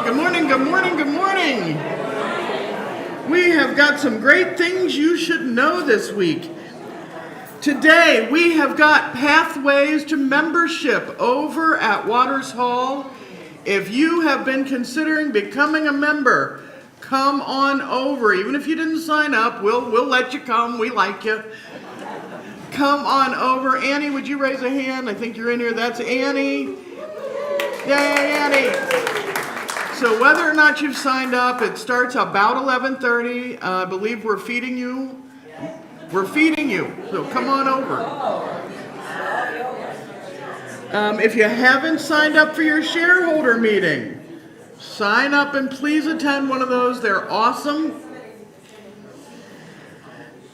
Well, good morning, good morning, good morning. We have got some great things you should know this week. Today, we have got pathways to membership over at Waters Hall. If you have been considering becoming a member, come on over. Even if you didn't sign up, we'll let you come. We like you. Come on over. Annie, would you raise a hand? I think you're in here. That's Annie. Yay, Annie. So whether or not you've signed up, it starts about 11:30. I believe we're feeding you. We're feeding you, so come on over. If you haven't signed up for your shareholder meeting, sign up and please attend one of those. They're awesome.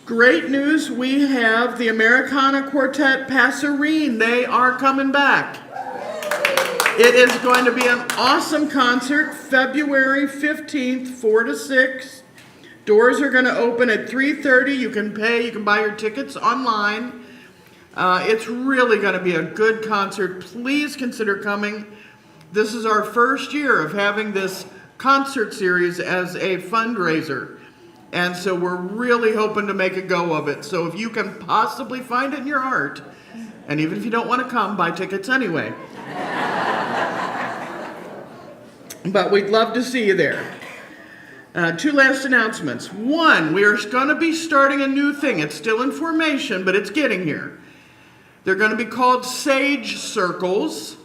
Great news, we have the Americana Quartet Passerine. They are coming back. It is going to be an awesome concert, February 15th, 4 to 6. Doors are going to open at 3:30. You can pay, you can buy your tickets online. It's really going to be a good concert. Please consider coming. This is our first year of having this concert series as a fundraiser. And so we're really hoping to make a go of it. So if you can possibly find it in your heart, and even if you don't want to come, buy tickets anyway. But we'd love to see you there. Two last announcements. One, we are going to be starting a new thing. It's still in formation, but it's getting here. They're going to be called Sage Circles.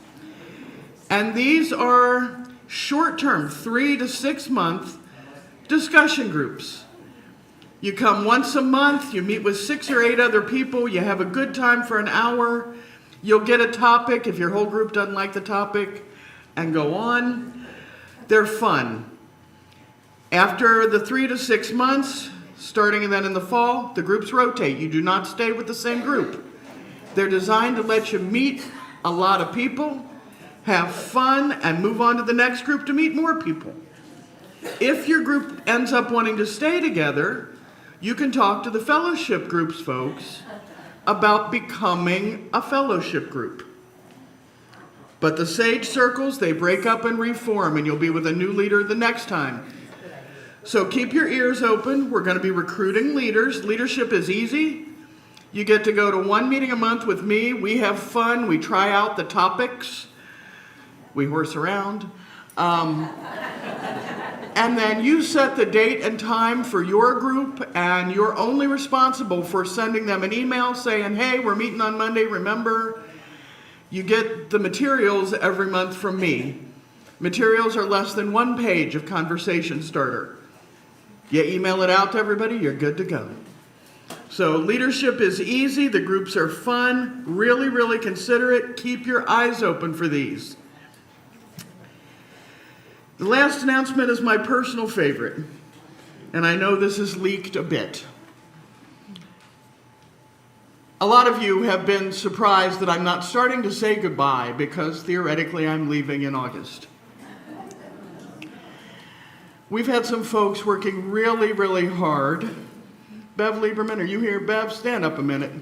And these are short-term, 3 to 6 month discussion groups. You come once a month, you meet with 6 or 8 other people, you have a good time for an hour. You'll get a topic if your whole group doesn't like the topic, and go on. They're fun. After the 3 to 6 months, starting then in the fall, the groups rotate. You do not stay with the same group. They're designed to let you meet a lot of people, have fun, and move on to the next group to meet more people. If your group ends up wanting to stay together, you can talk to the fellowship groups folks about becoming a fellowship group. But the Sage Circles, they break up and reform, and you'll be with a new leader the next time. So keep your ears open. We're going to be recruiting leaders. Leadership is easy. You get to go to one meeting a month with me. We have fun. We try out the topics. We horse around. And then you set the date and time for your group, and you're only responsible for sending them an email saying, hey, we're meeting on Monday, remember? You get the materials every month from me. Materials are less than 1 page of conversation starter. You email it out to everybody, you're good to go. So leadership is easy, the groups are fun, really, really consider it. Keep your eyes open for these. The last announcement is my personal favorite, and I know this is leaked a bit. A lot of you have been surprised that I'm not starting to say goodbye because theoretically I'm leaving in August. We've had some folks working really, really hard. Bev Lieberman, are you here? Bev, stand up a minute.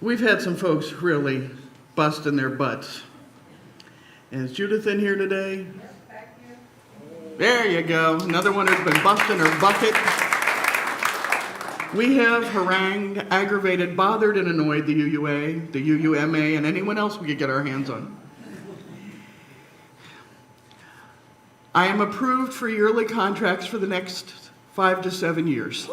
We've had some folks really busting their butts. And is Judith in here today? There you go. Another one who's been busting her bucket. We have harangued, aggravated, bothered, and annoyed the UUA, the UUMA, and anyone else we could get our hands on. I am approved for yearly contracts for the next 5 to 7 years.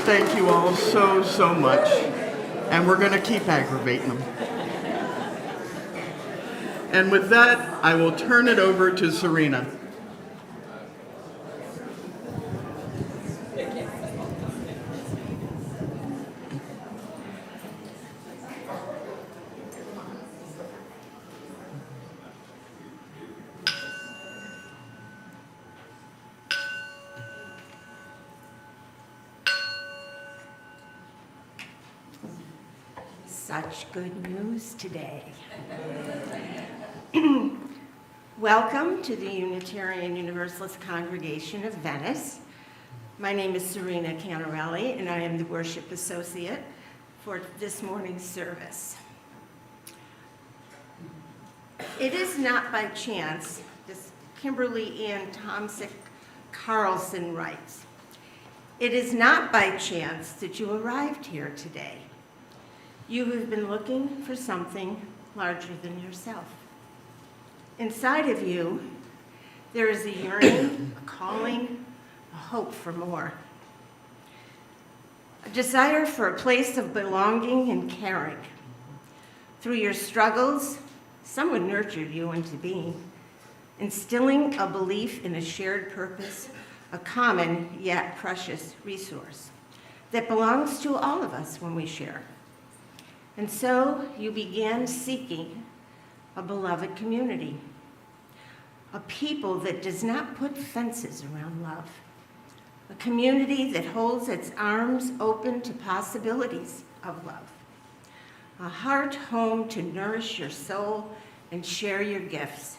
Thank you all so much. And we're going to keep aggravating them. And with that, I will turn it over to Serena. Such good news today. Welcome to the Unitarian Universalist Congregation of Venice. My name is Serena Canarelli, and I am the worship associate for this morning's service. It is not by chance, as Kimberly Ann Tomsick Carlson writes, it is not by chance that you arrived here today. You have been looking for something larger than yourself. Inside of you, there is a yearning, a calling, a hope for more. A desire for a place of belonging and caring. Through your struggles, someone nurtured you into being, instilling a belief in a shared purpose, a common yet precious resource that belongs to all of us when we share. And so you began seeking a beloved community, a people that does not put fences around love, a community that holds its arms open to possibilities of love, a heart home to nourish your soul and share your gifts.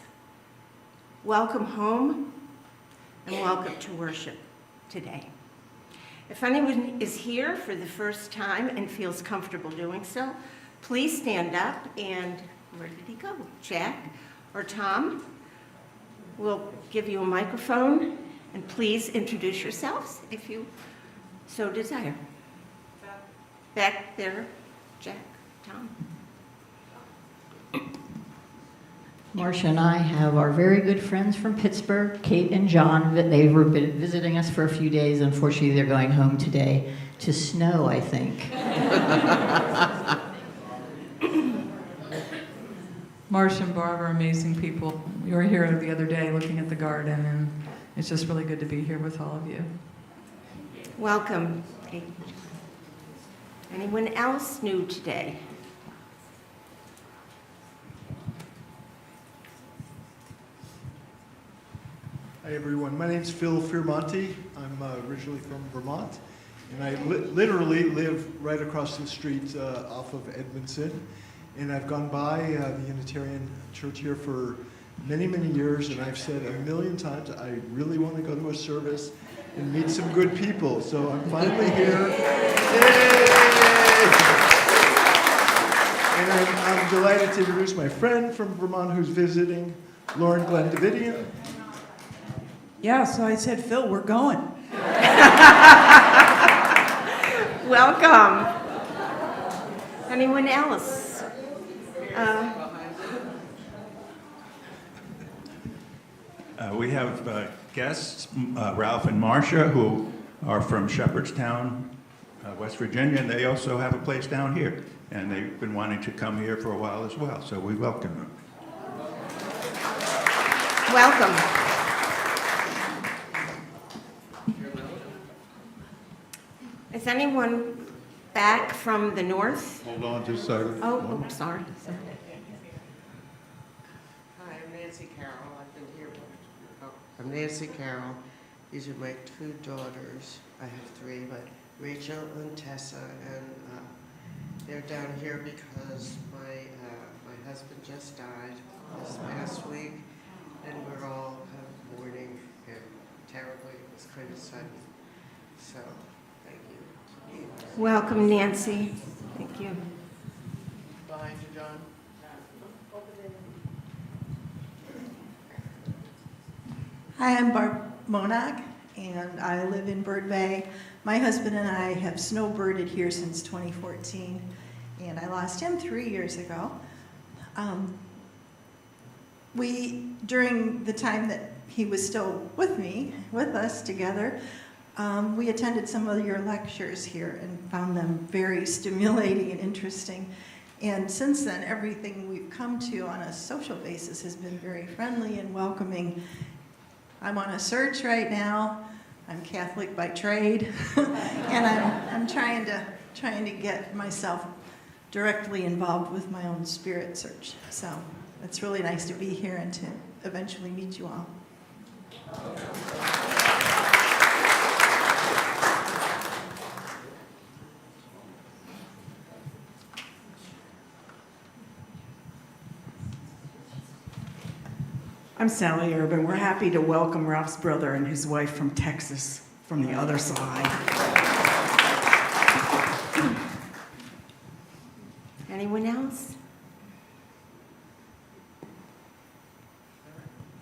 Welcome home and welcome to worship today. If anyone is here for the first time and feels comfortable doing so, please stand up and, where did he go? Jack or Tom will give you a microphone, and please introduce yourselves if you so desire. Back there, Jack, Tom. Marcia and I have our very good friends from Pittsburgh, Kate and John. They were visiting us for a few days. Unfortunately, they're going home today to snow, I think. Marcia and Barbara are amazing people. We were here the other day looking at the garden, and it's just really good to be here with all of you. Welcome. Anyone else new today? Hi everyone, my name's Phil Firmonti. I'm originally from Vermont, and I literally live right across the street off of Edmondson. And I've gone by the Unitarian Church here for many, many years, and I've said a million times, I really want to go to a service and meet some good people. So I'm finally here. Yay! And I'm delighted to introduce my friend from Vermont who's visiting, Lauren Glendavidian. Yeah, so I said, Phil, we're going. Welcome. Anyone else? We have guests, Ralph and Marcia, who are from Shepherdstown, West Virginia, and they also have a place down here. And they've been wanting to come here for a while as well, so we welcome them. Welcome. Is anyone back from the north? Hold on just a second. Oh, sorry. Hi, I'm Nancy Carroll. I've been here. I'm Nancy Carroll. These are my two daughters. I have three, but Rachel and Tessa, and they're down here because my husband just died this past week, and we're all kind of mourning him terribly. It was kind of sudden. So, thank you. Welcome, Nancy. Thank you. Behind you, John. Hi, I'm Barb Monag, and I live in Bird Bay. My husband and I have snowbirded here since 2014, and I lost him 3 years ago. During the time that he was still with us together, we attended some of your lectures here and found them very stimulating and interesting. And since then, everything we've come to on a social basis has been very friendly and welcoming. I'm on a search right now. I'm Catholic by trade, and I'm trying to get myself directly involved with my own spirit search. So it's really nice to be here and to eventually meet you all. I'm Sally Urban. We're happy to welcome Ralph's brother and his wife from Texas, from the other side. Anyone else?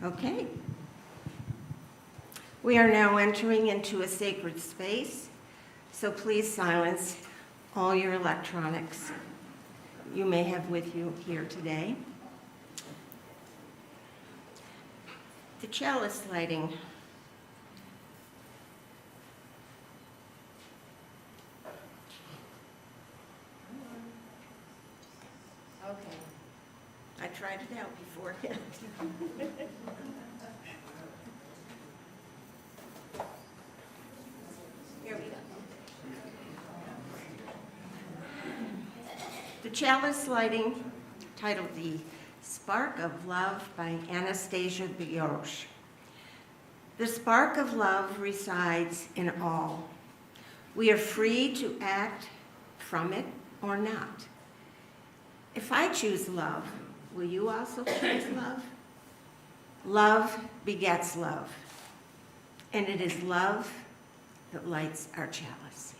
Okay. We are now entering into a sacred space, so please silence all your electronics you may have with you here today. The chalice lighting. Okay. I tried it out beforehand. Here we go. The chalice lighting, titled The Spark of Love by Anastasia Biosh. The spark of love resides in all. We are free to act from it or not. If I choose love, will you also choose love? Love begets love, and it is love that lights our chalice.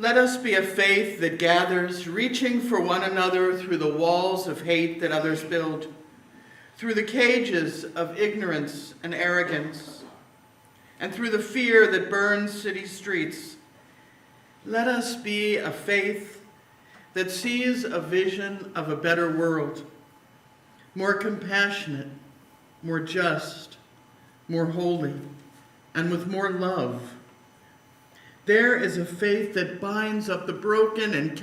Let us be a faith that gathers, reaching for one another through the walls of hate that others build, through the cages of ignorance and arrogance, and through the fear that burns city streets. Let us be a faith that sees a vision of a better world, more compassionate, more just, more holy, and with more love. There is a faith that binds up the broken and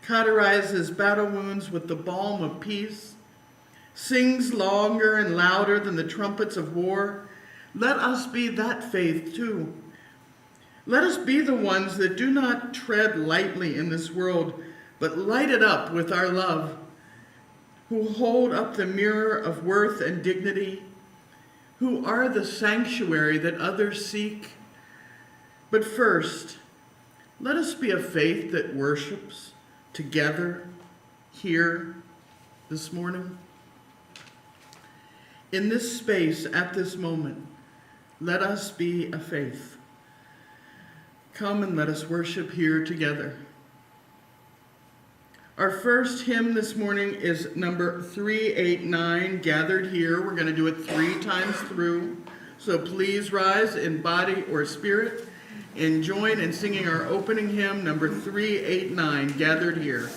cauterizes battle wounds with the balm of peace, sings longer and louder than the trumpets of war. Let us be that faith too. Let us be the ones that do not tread lightly in this world, but light it up with our love, who hold up the mirror of worth and dignity, who are the sanctuary that others seek. But first, let us be a faith that worships together here this morning. In this space, at this moment, let us be a faith. Come and let us worship here together. Our first hymn this morning is number 389, Gathered Here. We're going to do it 3 times through. So please rise in body or spirit and join in singing our opening hymn, number 389, Gathered Here.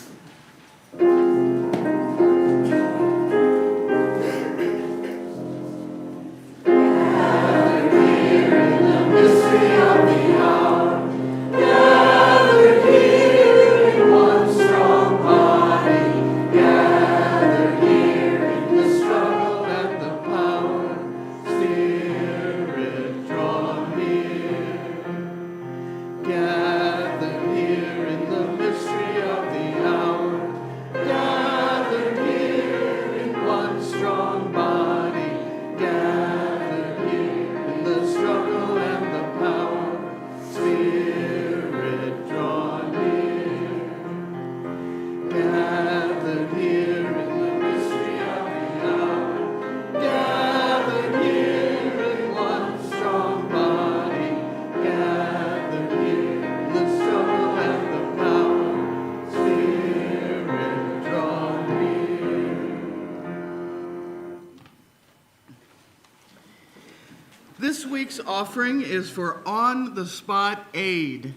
This week's offering is for on-the-spot aid.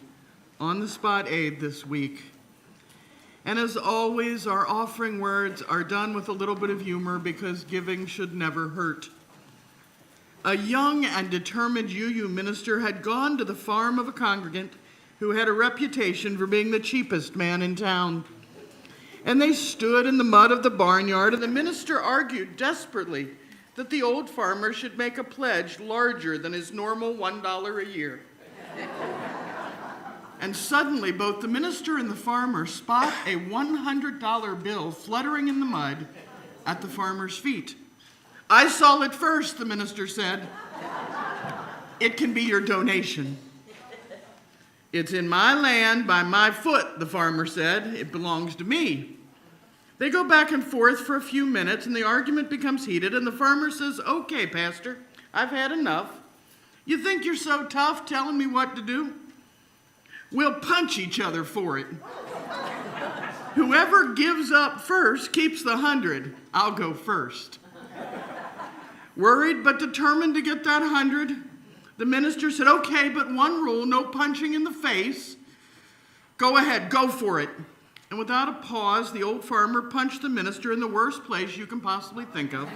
On-the-spot aid this week. And as always, our offering words are done with a little bit of humor because giving should never hurt. A young and determined UU minister had gone to the farm of a congregant who had a reputation for being the cheapest man in town. And they stood in the mud of the barnyard, and the minister argued desperately that the old farmer should make a pledge larger than his normal $1 a year. And suddenly, both the minister and the farmer spot a $100 bill fluttering in the mud at the farmer's feet. "I saw it first," the minister said. "It can be your donation." "It's in my land by my foot," the farmer said. "It belongs to me." They go back and forth for a few minutes, and the argument becomes heated, and the farmer says, "Okay, Pastor, I've had enough. You think you're so tough telling me what to do? We'll punch each other for it. Whoever gives up first keeps the 100. I'll go first." Worried but determined to get that 100, the minister said, "Okay, but one rule, no punching in the face. Go ahead, go for it." And without a pause, the old farmer punched the minister in the worst place you can possibly think of.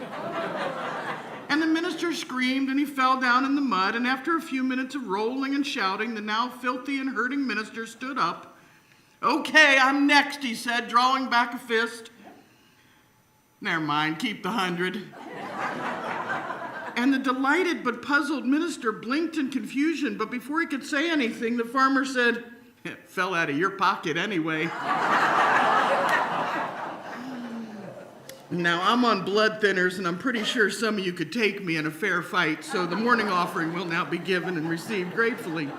And the minister screamed and he fell down in the mud, and after a few minutes of rolling and shouting, the now filthy and hurting minister stood up. "Okay, I'm next," he said, drawing back a fist. "Never mind, keep the 100. And the delighted but puzzled minister blinked in confusion, but before he could say anything, the farmer said, "It fell out of your pocket anyway." Now, I'm on blood thinners, and I'm pretty sure some of you could take me in a fair fight, so the morning offering will now be given and received gratefully.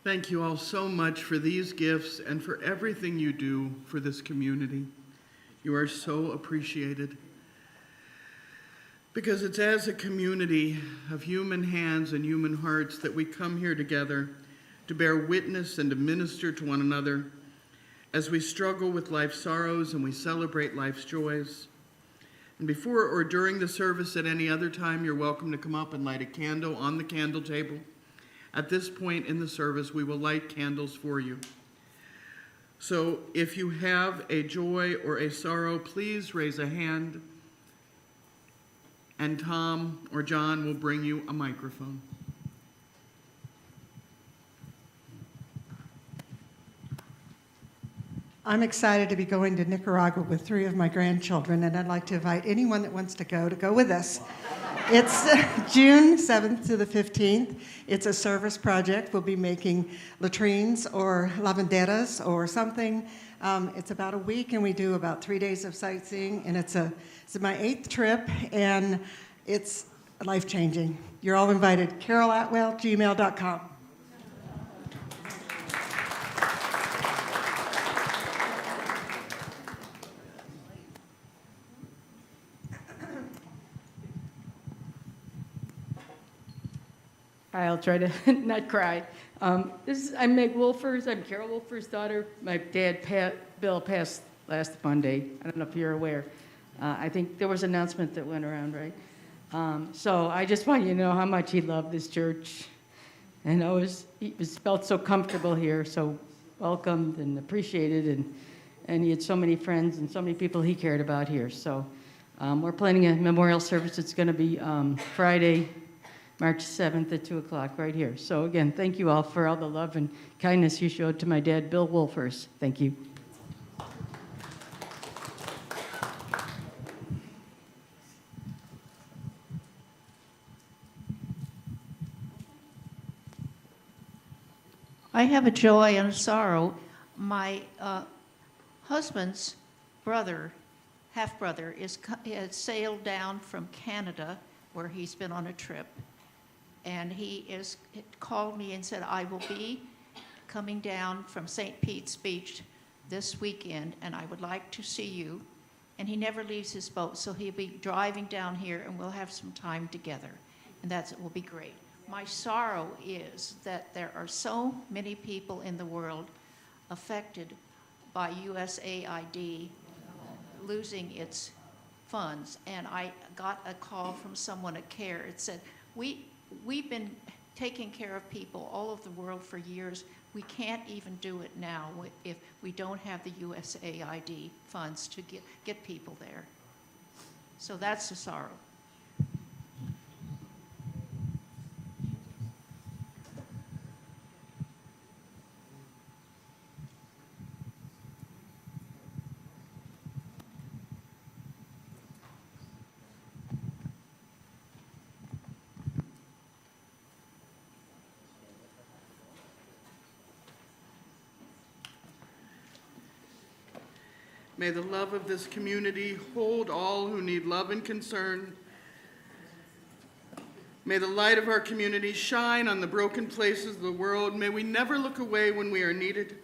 Thank you all so much for these gifts and for everything you do for this community. You are so appreciated. Because it's as a community of human hands and human hearts that we come here together to bear witness and to minister to one another as we struggle with life's sorrows and we celebrate life's joys. And before or during the service at any other time, you're welcome to come up and light a candle on the candle table. At this point in the service, we will light candles for you. So if you have a joy or a sorrow, please raise a hand, and Tom or John will bring you a microphone. I'm excited to be going to Nicaragua with 3 of my grandchildren, and I'd like to invite anyone that wants to go with us. It's June 7th to the 15th. It's a service project. We'll be making latrines or lavanderas or something. It's about a week, and we do about 3 days of sightseeing, and it's my 8th trip, and it's life-changing. You're all invited. carolatwell@gmail.com. I'll try to not cry. I'm Meg Wolfers. I'm Carol Wolfer's daughter. My dad, Bill, passed last Monday. I don't know if you're aware. I think there was an announcement that went around, right? So I just want you to know how much he loved this church. And he felt so comfortable here, so welcomed and appreciated. And he had so many friends and so many people he cared about here. So we're planning a memorial service. It's going to be Friday, March 7th at 2 o'clock right here. So again, thank you all for all the love and kindness you showed to my dad, Bill Wolfers. Thank you. I have a joy and a sorrow. My husband's brother, half-brother, has sailed down from Canada, where he's been on a trip. And he called me and said, I will be coming down from St. Pete's Beach this weekend, and I would like to see you. And he never leaves his boat, so he'll be driving down here, and we'll have some time together. And it will be great. My sorrow is that there are so many people in the world affected by USAID losing its funds. And I got a call from someone at CARE. It said, We've been taking care of people all over the world for years. We can't even do it now if we don't have the USAID funds to get people there. So that's the sorrow. May the love of this community hold all who need love and concern. May the light of our community shine on the broken places of the world. May we never look away when we are needed.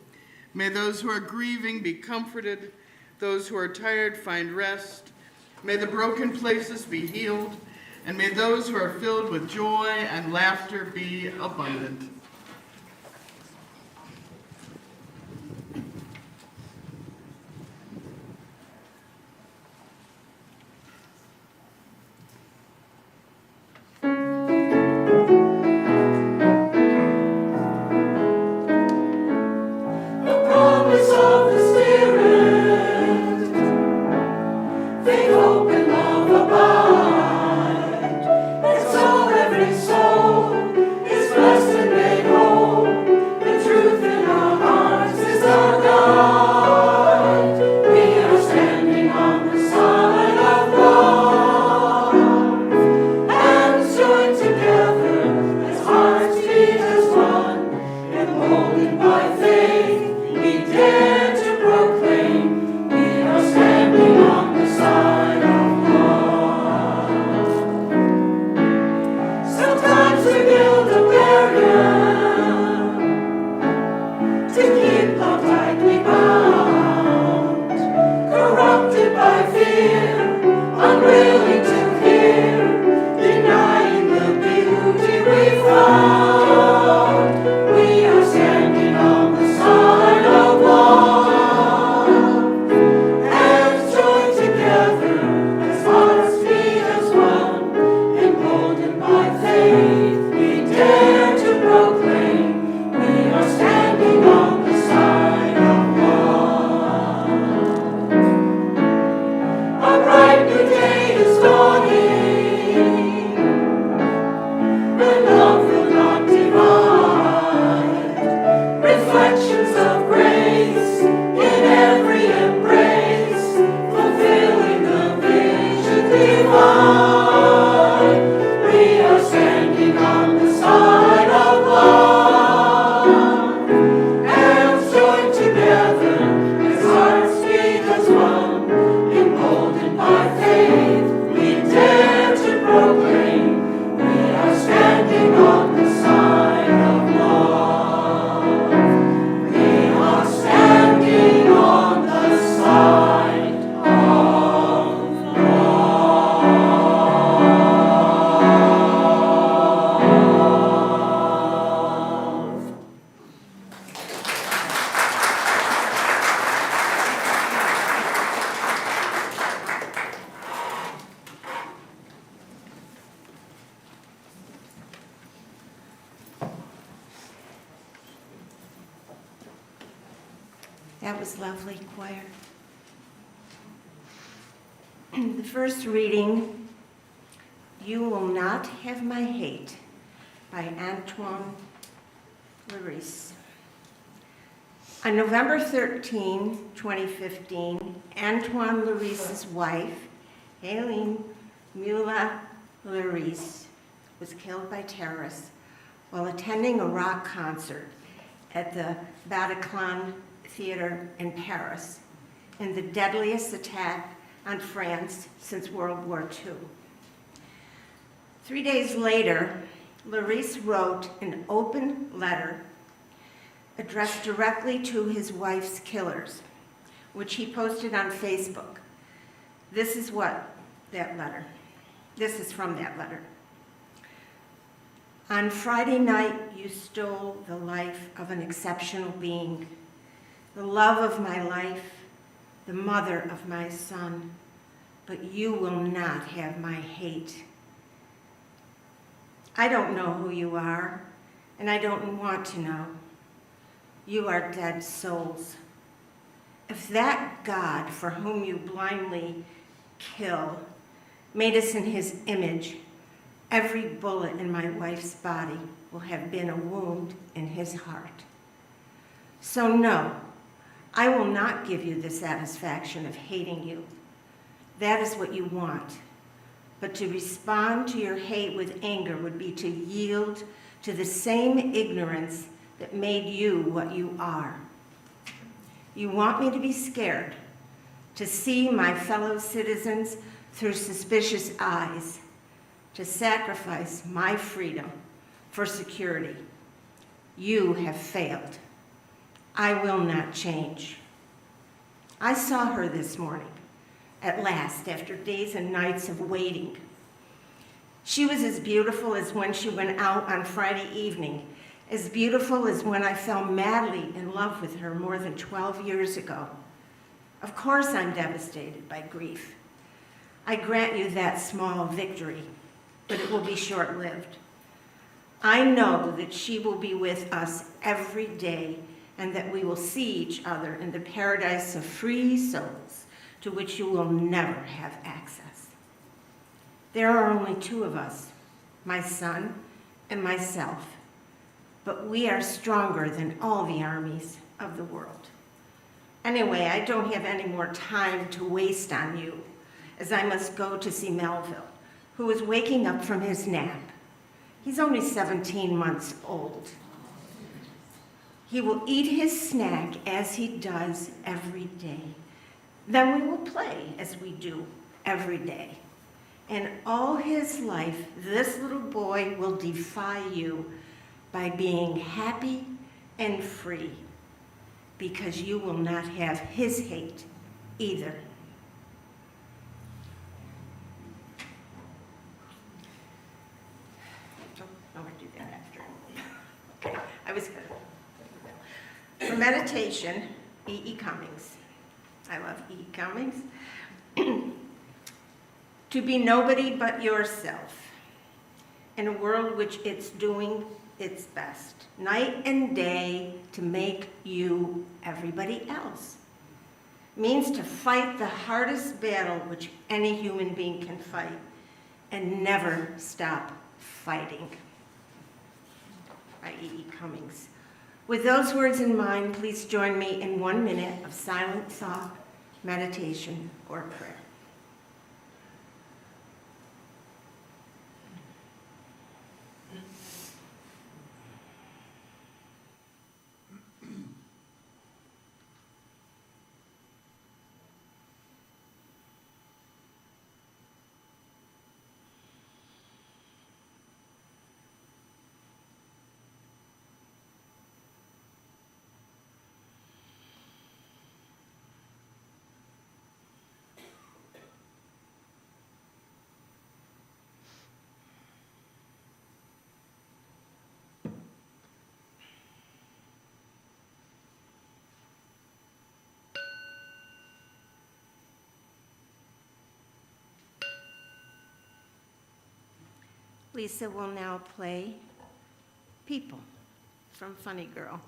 May those who are grieving be comforted. Those who are tired find rest. May the broken places be healed. And may those who are filled with joy and laughter be abundant. Blessed That was lovely, choir. The first reading, You Will Not Have My Hate, by Antoine Larice. On November 13, 2015, Antoine Larice's wife, Hélène Mula Larice, was killed by terrorists while attending a rock concert at the Bataclan Theater in Paris in the deadliest attack on France since World War II. 3 days later, Larice wrote an open letter addressed directly to his wife's killers, which he posted on Facebook. This is from that letter. On Friday night, you stole the life of an exceptional being, the love of my life, the mother of my son, but you will not have my hate. I don't know who you are, and I don't want to know. You are dead souls. If that God for whom you blindly kill made us in his image, every bullet in my wife's body will have been a wound in his heart. So no, I will not give you the satisfaction of hating you. That is what you want. But to respond to your hate with anger would be to yield to the same ignorance that made you what you are. You want me to be scared, to see my fellow citizens through suspicious eyes, to sacrifice my freedom for security. You have failed. I will not change. I saw her this morning, at last, after days and nights of waiting. She was as beautiful as when she went out on Friday evening, as beautiful as when I fell madly in love with her more than 12 years ago. Of course I'm devastated by grief. I grant you that small victory, but it will be short-lived. I know that she will be with us every day and that we will see each other in the paradise of free souls to which you will never have access. There are only two of us, my son and myself, but we are stronger than all the armies of the world. Anyway, I don't have any more time to waste on you, as I must go to see Melville, who is waking up from his nap. He's only 17 months old. He will eat his snack as he does every day. Then we will play as we do every day. And all his life, this little boy will defy you by being happy and free, because you will not have his hate either. I'll do that after. Okay, I was good. For meditation, E.E. Cummings. I love E.E. Cummings. To be nobody but yourself in a world which it's doing its best, night and day, to make you everybody else. means to fight the hardest battle which any human being can fight and never stop fighting. By E.E. Cummings. With those words in mind, please join me in 1 minute of silent thought, meditation, or prayer. Lisa will now play People from Funny Girl.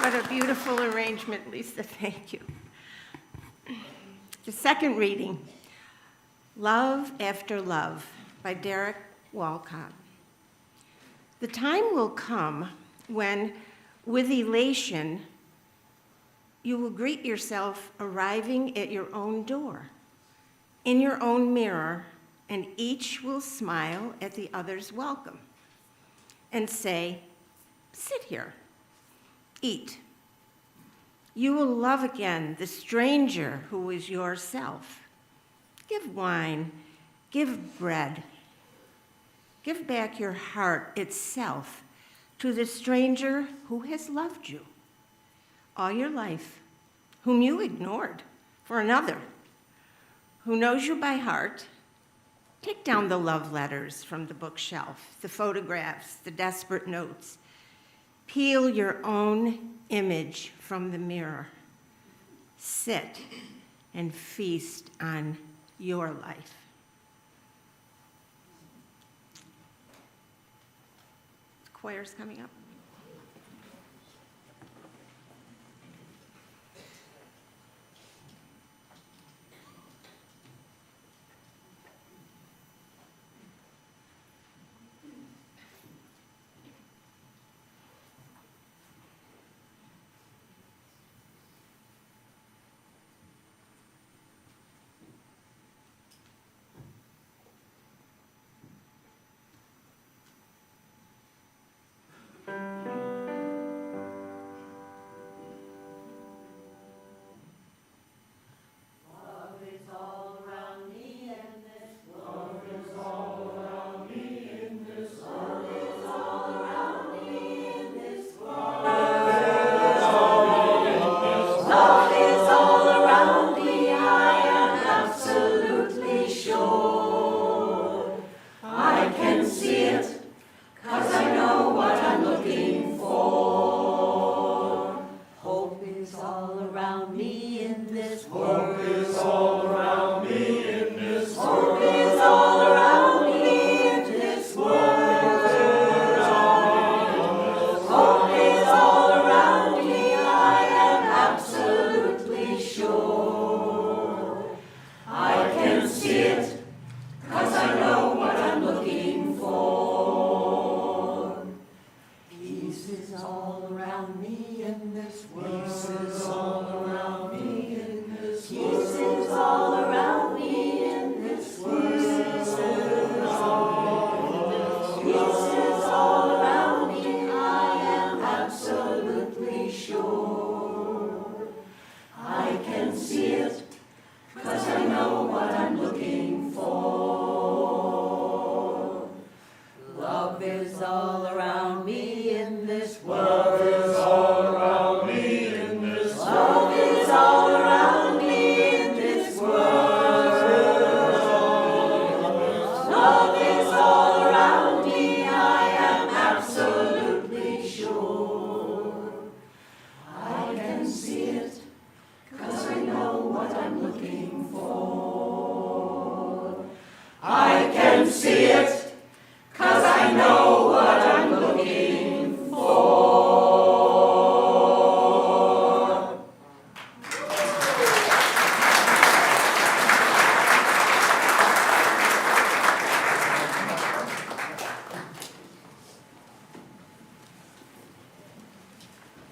What a beautiful arrangement, Lisa. Thank you. The second reading, Love After Love by Derek Walcott. The time will come when, with elation, you will greet yourself arriving at your own door, in your own mirror, and each will smile at the other's welcome and say, sit here, eat. You will love again the stranger who was yourself. Give wine, give bread. Give back your heart itself to the stranger who has loved you all your life, whom you ignored for another, who knows you by heart. Take down the love letters from the bookshelf, the photographs, the desperate notes. Peel your own image from the mirror. Sit and feast on your life. The choir's coming up.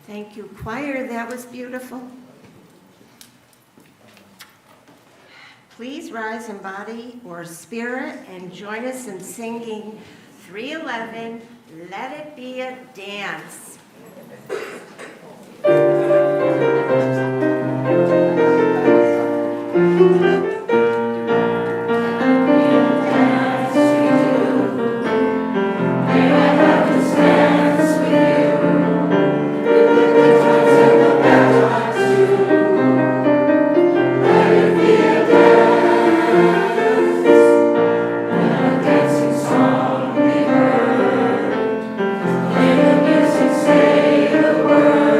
Thank you, choir. That was beautiful. Please rise in body or spirit and join us in singing 311, Let It Be a Dance. Say the word.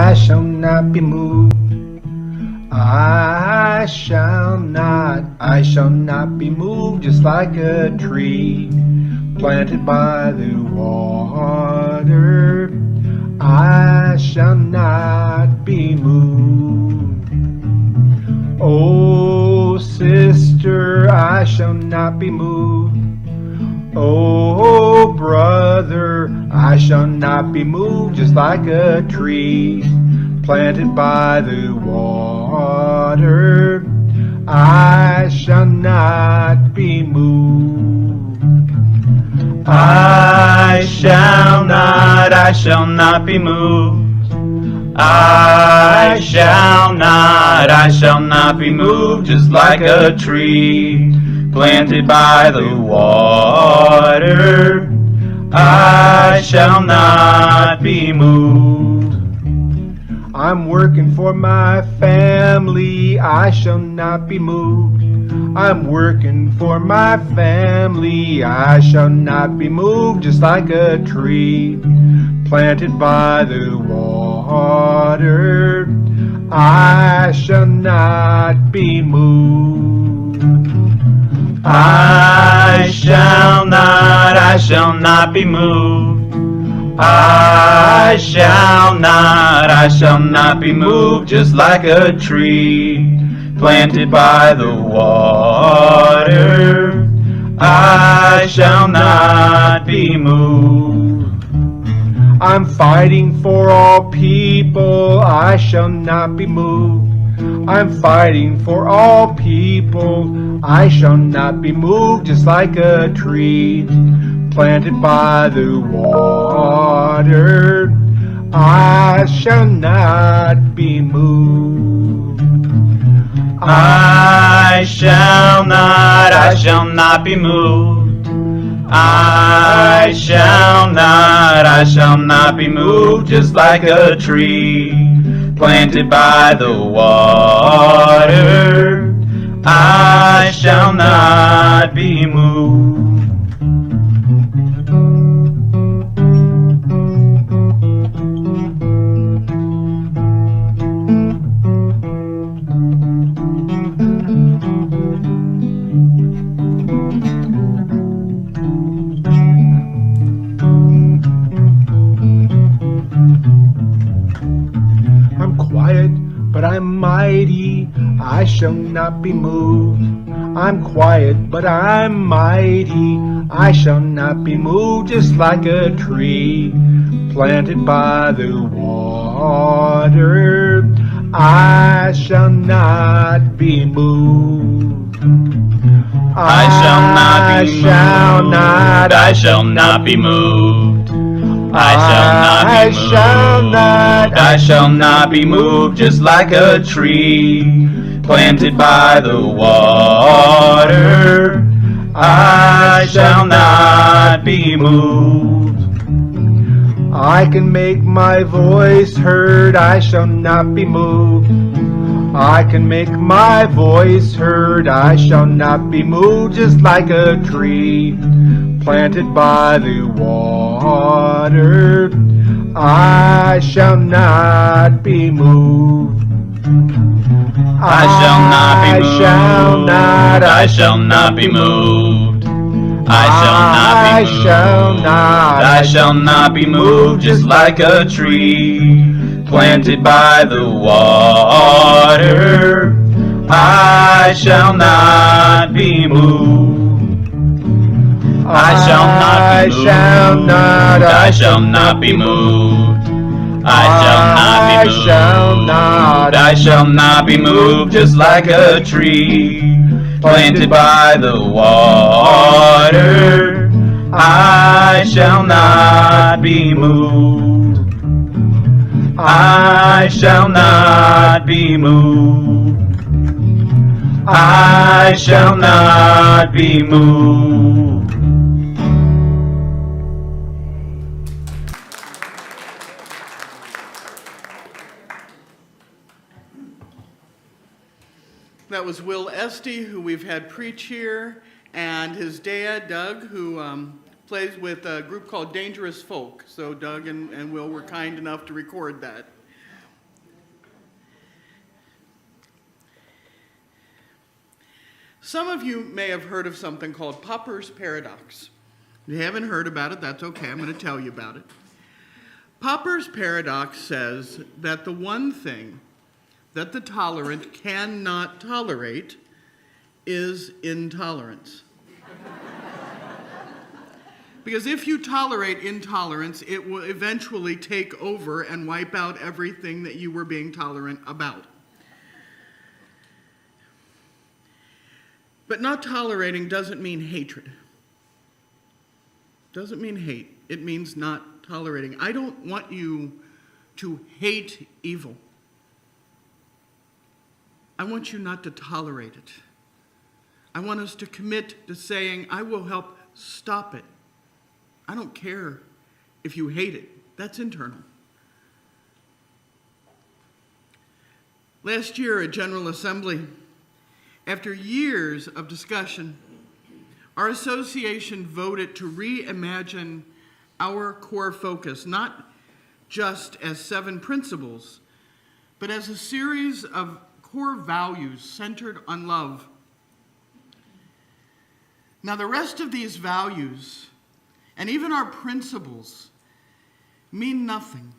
I shall not be moved. I shall not be moved, just like a tree planted by the water. I shall not be moved. Oh, sister, I shall not be moved. Oh, brother, I shall not be moved, just like a tree planted by the water. I shall not be moved. I shall not be moved. I shall not be moved, just like a tree planted by the water. I shall not be moved. I'm working for my family, I shall not be moved. I'm working for my family, I shall not be moved, just like a tree planted by the water. I shall not be moved. I shall not be moved. I shall not be moved, just like a tree planted by the water. I shall not be moved. I'm fighting for all people, I shall not be moved. I'm fighting for all people, I shall not be moved, just like a tree planted by the water. I shall not be moved. I shall not be moved. I shall not be moved, just like a tree planted by the water. I shall not be moved. But I'm mighty, I shall not be moved. I'm quiet, but I'm mighty, I shall not be moved, just like a tree planted by the water. I shall not be moved. I shall not be moved. I shall not be moved. I shall not be moved, just like a tree planted by the water. I shall not be moved. I can make my voice heard, I shall not be moved. I can make my voice heard, I shall not be moved, just like a tree planted by the water. I shall not be moved. I shall not be moved. I shall not be moved. I shall not be moved, just like a tree planted by the water. I shall not be moved. I shall not be moved. I shall not be moved, just like a tree planted by the water. I shall not be moved. I shall not be moved. I shall not be moved. That was Will Esty, who we've had preach here, and his dad, Doug, who plays with a group called Dangerous Folk. So Doug and Will were kind enough to record that. Some of you may have heard of something called Popper's Paradox. If you haven't heard about it, that's okay. I'm going to tell you about it. Popper's Paradox says that the one thing that the tolerant cannot tolerate is intolerance. Because if you tolerate intolerance, it will eventually take over and wipe out everything that you were being tolerant about. But not tolerating doesn't mean hatred. Doesn't mean hate. It means not tolerating. I don't want you to hate evil. I want you not to tolerate it. I want us to commit to saying, I will help stop it. I don't care if you hate it. That's internal. Last year at General Assembly, after years of discussion, our association voted to reimagine our core focus, not just as 7 principles, but as a series of core values centered on love. Now, the rest of these values, and even our principles, mean nothing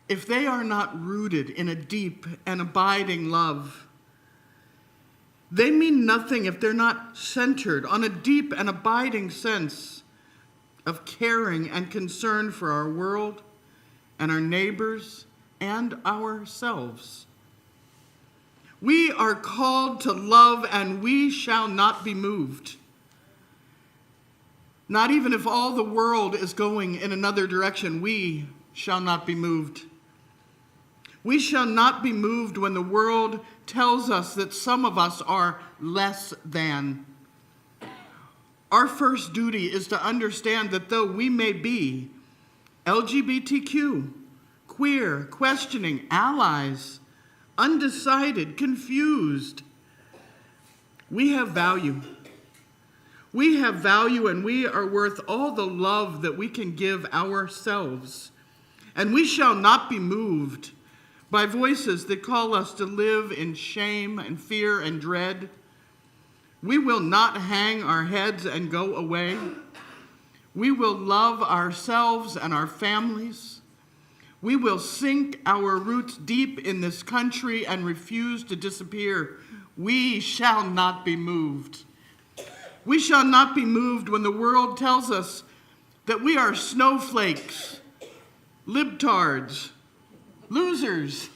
if they are not rooted in a deep and abiding love. They mean nothing if they're not centered on a deep and abiding sense of caring and concern for our world and our neighbors and ourselves. We are called to love, and we shall not be moved. Not even if all the world is going in another direction, we shall not be moved. We shall not be moved when the world tells us that some of us are less than. Our first duty is to understand that though we may be LGBTQ, queer, questioning, allies, undecided, confused, we have value. We have value, and we are worth all the love that we can give ourselves. And we shall not be moved by voices that call us to live in shame and fear and dread. We will not hang our heads and go away. We will love ourselves and our families. We will sink our roots deep in this country and refuse to disappear. We shall not be moved. We shall not be moved when the world tells us that we are snowflakes, libtards, losers.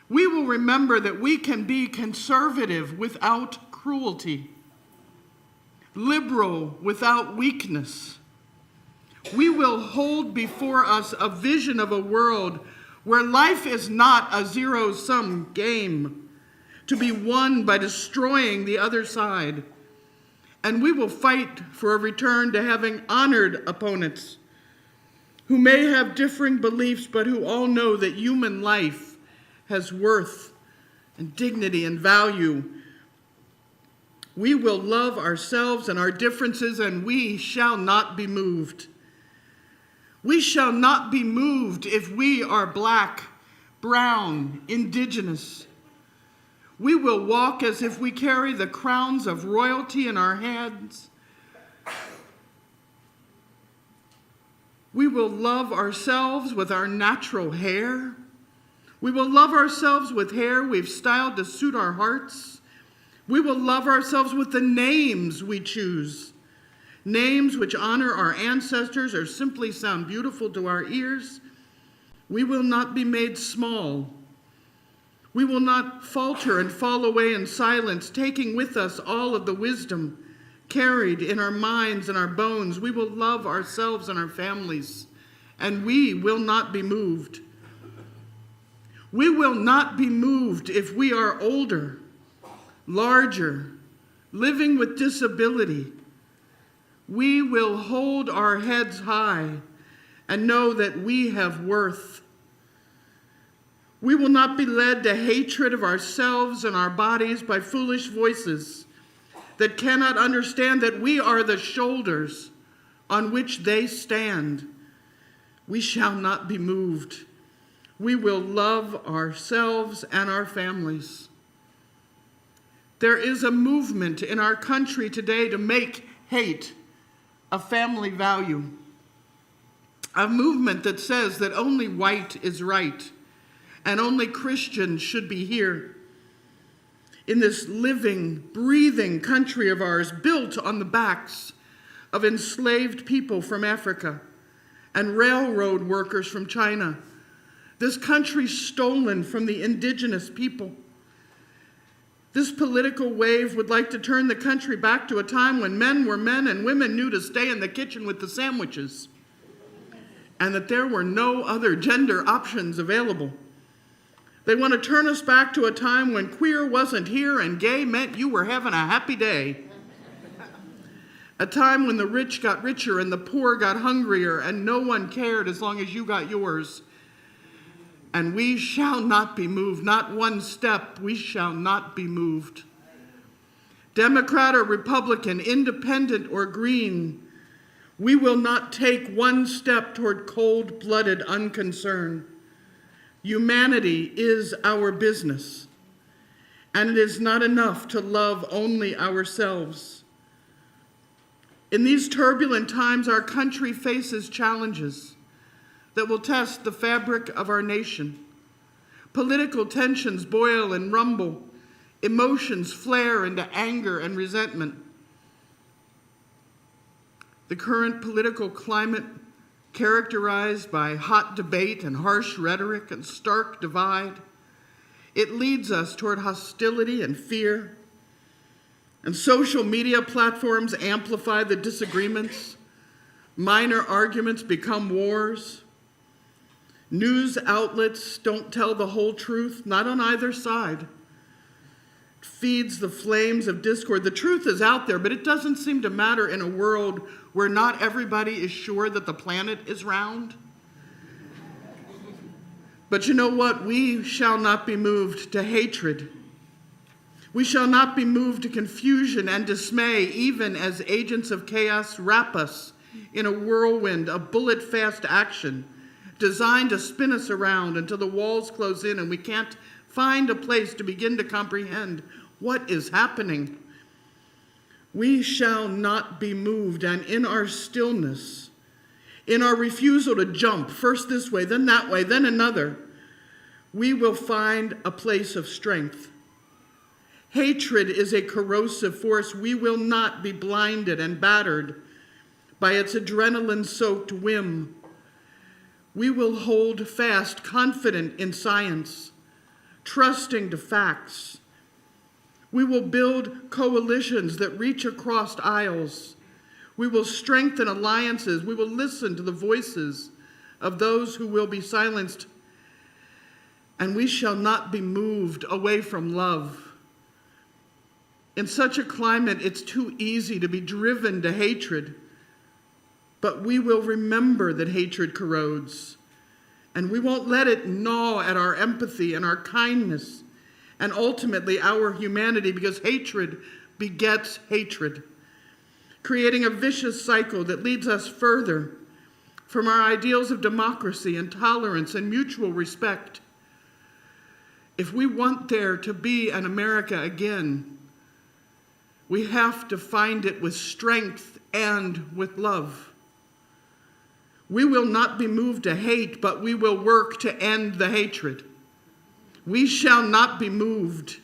We will remember that we can be conservative without cruelty, liberal without weakness. We will hold before us a vision of a world where life is not a zero-sum game to be won by destroying the other side. And we will fight for a return to having honored opponents who may have differing beliefs, but who all know that human life has worth and dignity and value. We will love ourselves and our differences, and we shall not be moved. We shall not be moved if we are black, brown, indigenous. We will walk as if we carry the crowns of royalty in our hands. We will love ourselves with our natural hair. We will love ourselves with hair we've styled to suit our hearts. We will love ourselves with the names we choose. Names which honor our ancestors or simply sound beautiful to our ears. We will not be made small. We will not falter and fall away in silence, taking with us all of the wisdom carried in our minds and our bones. We will love ourselves and our families, and we will not be moved. We will not be moved if we are older, larger, living with disability. We will hold our heads high and know that we have worth. We will not be led to hatred of ourselves and our bodies by foolish voices that cannot understand that we are the shoulders on which they stand. We shall not be moved. We will love ourselves and our families. There is a movement in our country today to make hate a family value. A movement that says that only white is right and only Christians should be here. In this living, breathing country of ours, built on the backs of enslaved people from Africa and railroad workers from China. This country stolen from the indigenous people. This political wave would like to turn the country back to a time when men were men and women knew to stay in the kitchen with the sandwiches, and that there were no other gender options available. They want to turn us back to a time when queer wasn't here and gay meant you were having a happy day. A time when the rich got richer and the poor got hungrier and no one cared as long as you got yours. And we shall not be moved, not one step, we shall not be moved. Democrat or Republican, independent or green, we will not take one step toward cold-blooded unconcern. Humanity is our business, and it is not enough to love only ourselves. In these turbulent times, our country faces challenges that will test the fabric of our nation. Political tensions boil and rumble, emotions flare into anger and resentment. The current political climate, characterized by hot debate and harsh rhetoric and stark divide, it leads us toward hostility and fear. And social media platforms amplify the disagreements. Minor arguments become wars. News outlets don't tell the whole truth, not on either side. It feeds the flames of discord. The truth is out there, but it doesn't seem to matter in a world where not everybody is sure that the planet is round. But you know what? We shall not be moved to hatred. We shall not be moved to confusion and dismay, even as agents of chaos wrap us in a whirlwind of bullet-fast action designed to spin us around until the walls close in and we can't find a place to begin to comprehend what is happening. We shall not be moved, and in our stillness, in our refusal to jump, first this way, then that way, then another, we will find a place of strength. Hatred is a corrosive force. We will not be blinded and battered by its adrenaline-soaked whim. We will hold fast, confident in science, trusting to facts. We will build coalitions that reach across aisles. We will strengthen alliances. We will listen to the voices of those who will be silenced. And we shall not be moved away from love. In such a climate, it's too easy to be driven to hatred. But we will remember that hatred corrodes. And we won't let it gnaw at our empathy and our kindness and ultimately our humanity, because hatred begets hatred, creating a vicious cycle that leads us further from our ideals of democracy and tolerance and mutual respect. If we want there to be an America again, we have to find it with strength and with love. We will not be moved to hate, but we will work to end the hatred. We shall not be moved.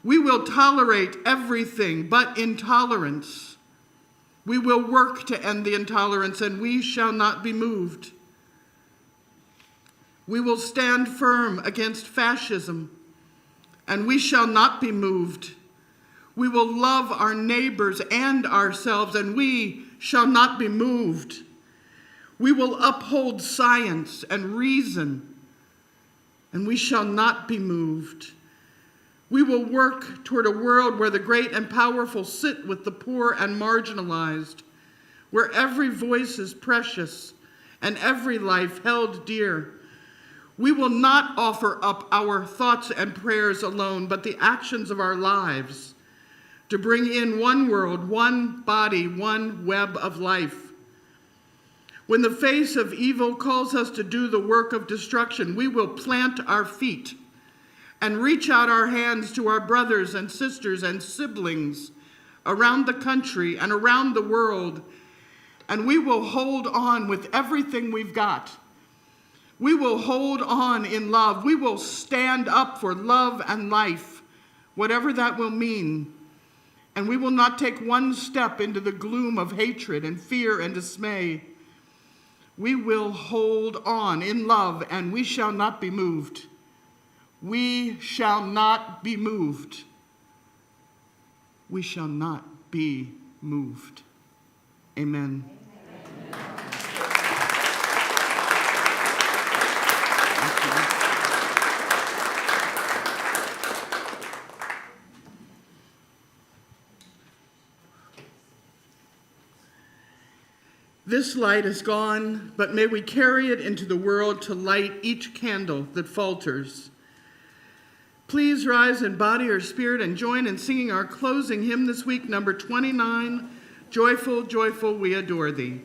We will tolerate everything but intolerance. We will work to end the intolerance, and we shall not be moved. We will stand firm against fascism, and we shall not be moved. We will love our neighbors and ourselves, and we shall not be moved. We will uphold science and reason, and we shall not be moved. We will work toward a world where the great and powerful sit with the poor and marginalized, where every voice is precious and every life held dear. We will not offer up our thoughts and prayers alone, but the actions of our lives to bring in one world, one body, one web of life. When the face of evil calls us to do the work of destruction, we will plant our feet and reach out our hands to our brothers and sisters and siblings around the country and around the world, and we will hold on with everything we've got. We will hold on in love. We will stand up for love and life, whatever that will mean. And we will not take one step into the gloom of hatred and fear and dismay. We will hold on in love, and we shall not be moved. We shall not be moved. We shall not be moved. Amen. This light is gone, but may we carry it into the world to light each candle that falters. Please rise in body or spirit and join in singing our closing hymn this week, number 29, Joyful, Joyful, We Adore Thee.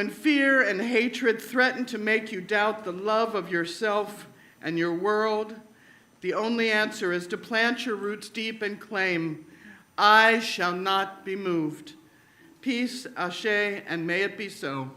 When fear and hatred threaten to make you doubt the love of yourself and your world, the only answer is to plant your roots deep and claim, I shall not be moved. Peace, Ashe, and may it be so.